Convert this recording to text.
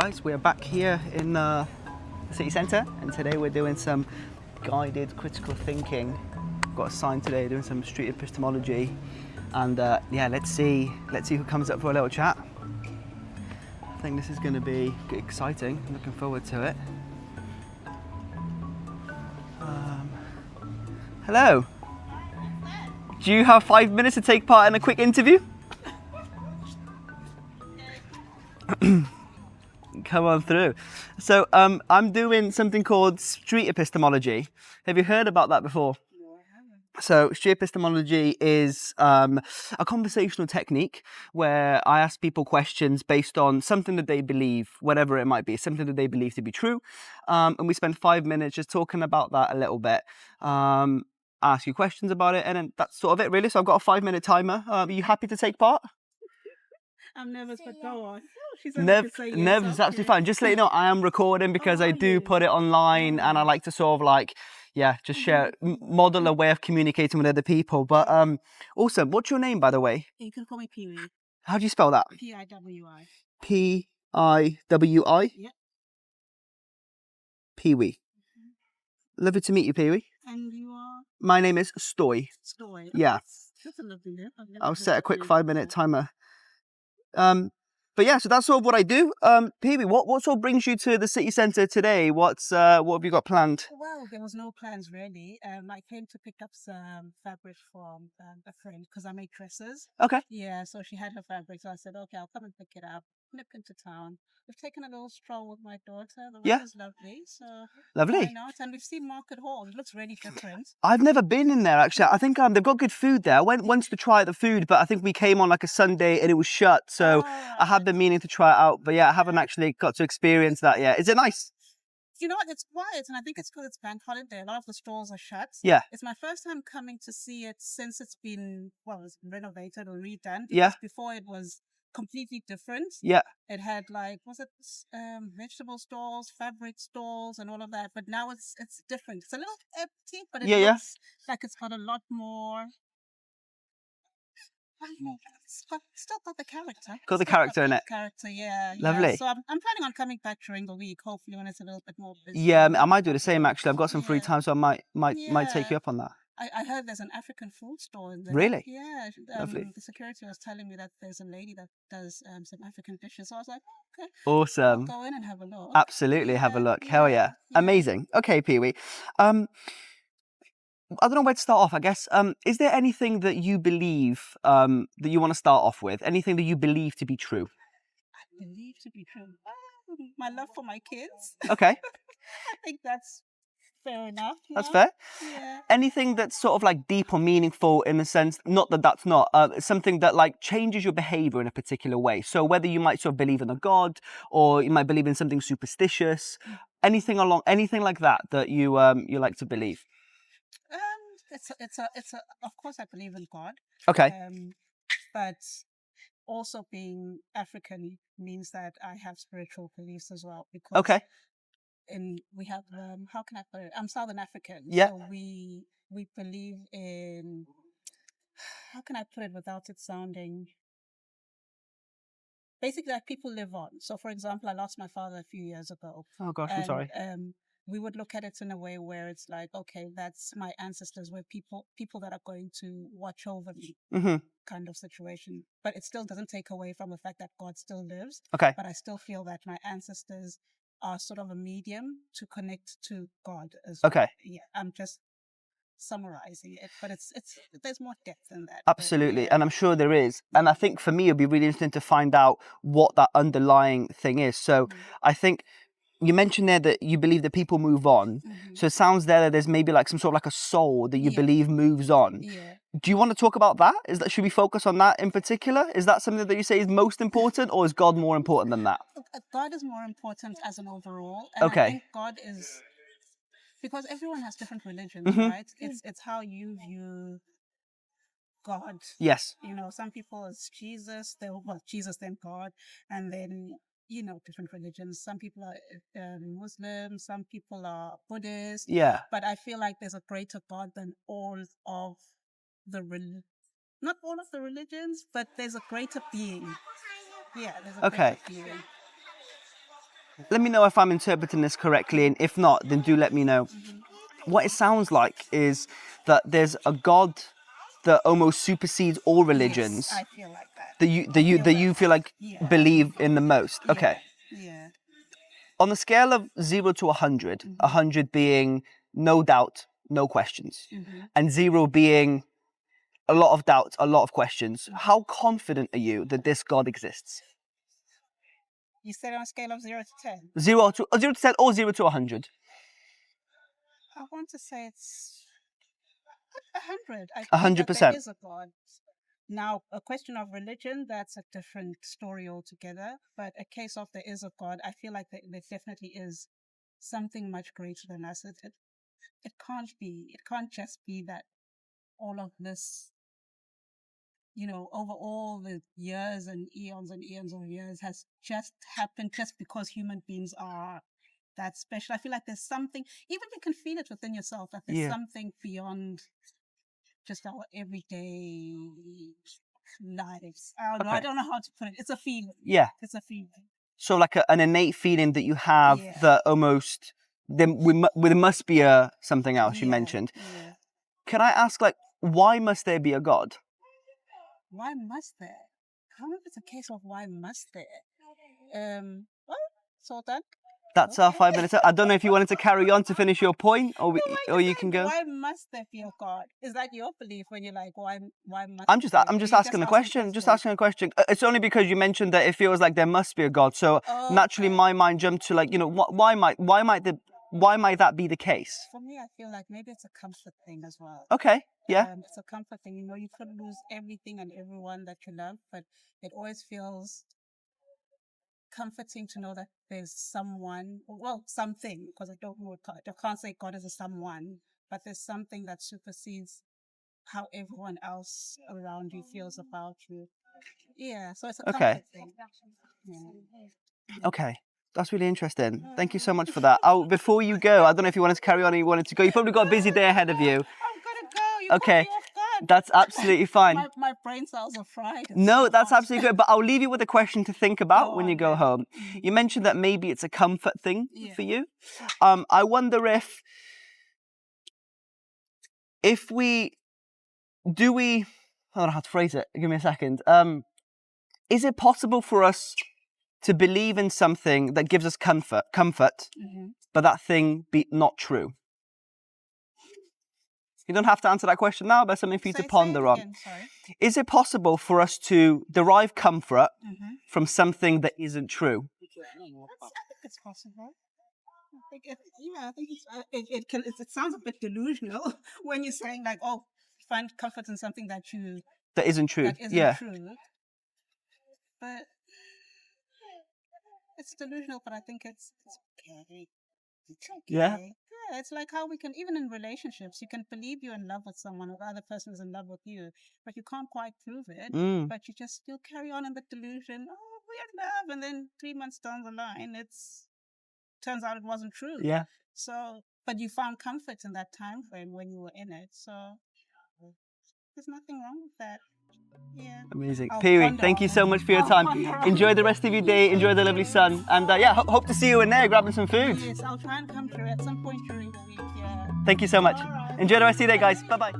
guys, we're back here in the city centre, and today we're doing some guided critical thinking. We've got a sign today doing some street epistemology, and yeah, let's see who comes up for a little chat. I think this is going to be exciting. I'm looking forward to it. Hello. Do you have 5 minutes to take part in a quick interview? Come on through. So I'm doing something called street epistemology. Have you heard about that before? No, I haven't. So street epistemology is a conversational technique where I ask people questions based on something that they believe, whatever it might be, something that they believe to be true. And we spend 5 minutes just talking about that a little bit. Ask you questions about it, and then that's sort of it really. So I've got a 5-minute timer. Are you happy to take part? I'm nervous, but go on. She's say Nervous yes. is absolutely fine. Just to let you know, I am recording because I do you? put it online, and I like to sort of like, just share, model a way of communicating with other people. But awesome. What's your name, by the way? You can call me Piwi. How do you spell that? Piwi. Piwi? Yep. Piwi. Lovely to meet you, Piwi. And you are? My name is Stoy. Stoy. Yeah. That's a lovely name. I'll set a quick 5-minute timer. But yeah, so that's sort of what I do. Piwi, what sort of brings you to the city centre today? What have you got planned? Well, there was no plans really. I came to pick up some fabric from a friend because I make dresses. Okay. Yeah, so she had her fabric, so I said, okay, I'll come and pick it up. Nip into town. We've taken a little stroll with my daughter. The weather's lovely, so Lovely. why not? And we've seen Market Hall. It looks really different. I've never been in there actually. I think they've got good food there. I went once to try the food, but I think we came on like a Sunday and it was shut. So I have been meaning to try it out, but yeah, I haven't actually got to experience that yet. Is it nice? You know what? It's quiet, and I think it's because it's bank holiday. A lot of the stores are shut. Yeah. It's my first time coming to see it since it's been renovated or redone. Yeah. Before it was completely different. Yeah. It had vegetable stalls, fabric stalls, and all of that. But now it's different. It's a little empty, but it looks like it's got a lot more. I don't know. Still got the character. Got the character in it. Character, yeah. Lovely. Yeah. So I'm planning on coming back during the week, hopefully when it's a little bit more busy. Yeah, I might do the same actually. I've got some free time, so I might take you up on that. I heard there's an African food store in there. Really? Yeah. Lovely. The security was telling me that there's a lady that does some African dishes. So I was like, okay. Awesome. I'll go in and have a look. Absolutely, have a look. Hell yeah. Amazing. Okay, Piwi. I don't know where to start off, I guess. Is there anything that you believe that you want to start off with? Anything that you believe to be true? I believe to be true. My love for my kids. Okay. I think that's fair enough. That's fair. Yeah. Anything that's sort of like deep or meaningful in the sense, not that that's not, something that like changes your behavior in a particular way. So whether you might sort of believe in a god or you might believe in something superstitious, anything like that you like to believe. It's a of course I believe in God. Okay. But also being African means that I have spiritual beliefs as well. Because we have how can I put it? I'm Southern African. Yeah. So we believe in, how can I put it without it sounding, basically that people live on. So for example, I lost my father a few years ago. Oh gosh, I'm sorry. We would look at it in a way where it's like, okay, that's my ancestors, where people that are going to watch over me, kind of situation. But it still doesn't take away from the fact that God still lives. Okay. But I still feel that my ancestors are sort of a medium to connect to God as well. Okay. Yeah, I'm just summarizing it, but it's there's more depth in that. Absolutely, and I'm sure there is. And I think for me, it'd be really interesting to find out what that underlying thing is. So I think you mentioned there that you believe that people move on. So it sounds there that there's maybe like some sort of like a soul that you believe moves on. Yeah. Do you want to talk about that? Should we focus on that in particular? Is that something that you say is most important, or is God more important than that? God is more important as an overall. And I think God is, because everyone has different religions, right? It's how you view God. Yes. You know, some people it's Jesus, Jesus then God, and then different religions. Some people are Muslim, some people are Buddhist. Yeah. But I feel like there's a greater God than all of not all of the religions, but there's a greater being. Yeah, there's a greater being. let me know if I'm interpreting this correctly, and if not, then do let me know. What it sounds like is that there's a God that almost supersedes all religions. Yes, I feel like that. That you feel like believe in the most. Okay. Yeah. On the scale of 0 to 100, 100 being no doubt, no questions, and 0 being a lot of doubts, a lot of questions, how confident are you that this God exists? You said on a scale of 0 to 10? 0 to 10 or 0 to 100? I want to say it's 100. I 100%. That there is a God. Now, a question of religion, that's a different story altogether. But a case of there is a God, I feel like there definitely is something much greater than us. It can't be. It can't just be that all of this, over all the years and eons of years has just happened just because human beings are that special. I feel like there's something, even you can feel it within yourself, that there's something beyond just our everyday lives. I don't know how to put it. It's a feeling. Yeah. It's a feeling. So like an innate feeling that you have that almost, there must be something else you mentioned. Yeah. Can I ask, like, why must there be a God? Why must there? I don't know if it's a case of why must there. Well, Sultan. That's our 5 minutes. I don't know if you wanted to carry on to finish your point, or you can go. Why must there be a God? Is that your belief when you're like, why must? I'm just asking the question. Just asking a question. It's only because you mentioned that it feels like there must be a God. So naturally, my mind jumped to, like, why might that be the case? For me, I feel like maybe it's a comfort thing as well. Okay. Yeah. It's a comfort thing. You could lose everything and everyone that you love, but it always feels comforting to know that there's someone, something, because I can't say God is a someone, but there's something that supersedes how everyone else around you feels about you. Yeah, so it's a comfort thing. Yeah. Okay. That's really interesting. Thank you so much for that. Before you go, I don't know if you wanted to carry on or you wanted to go. You probably got a busy day ahead of you. I'm gonna go. You caught me off guard. That's absolutely fine. My brain cells are fried. No, that's absolutely good. But I'll leave you with a question to think about when you go home. You mentioned that maybe it's a comfort thing for you. I wonder if we, I don't know how to phrase it. Give me a second. Is it possible for us to believe in something that gives us comfort, but that thing be not true? You don't have to answer that question now, but something for you to ponder on. Is it possible for us to derive comfort from something that isn't true? I think it's possible. I think it sounds a bit delusional when you're saying, like, find comfort in something that isn't true. True. But it's delusional, but I think it's okay. It's okay. Yeah, it's like how we can, even in relationships, you can believe you're in love with someone or the other person is in love with you, but you can't quite prove it. But you just still carry on in the delusion. Oh, we're in love, and then 3 months down the line, turns out it wasn't true. Yeah. So, but you found comfort in that time frame when you were in it. So there's nothing wrong with that. Yeah. Amazing. Piwi, thank you so much for your time. Enjoy the rest of your day. Enjoy the lovely sun. And hope to see you in there grabbing some food. Yes, I'll try and come through at some point during the week. Yeah. Thank you so much. Enjoy the rest of your day, guys. Bye-bye.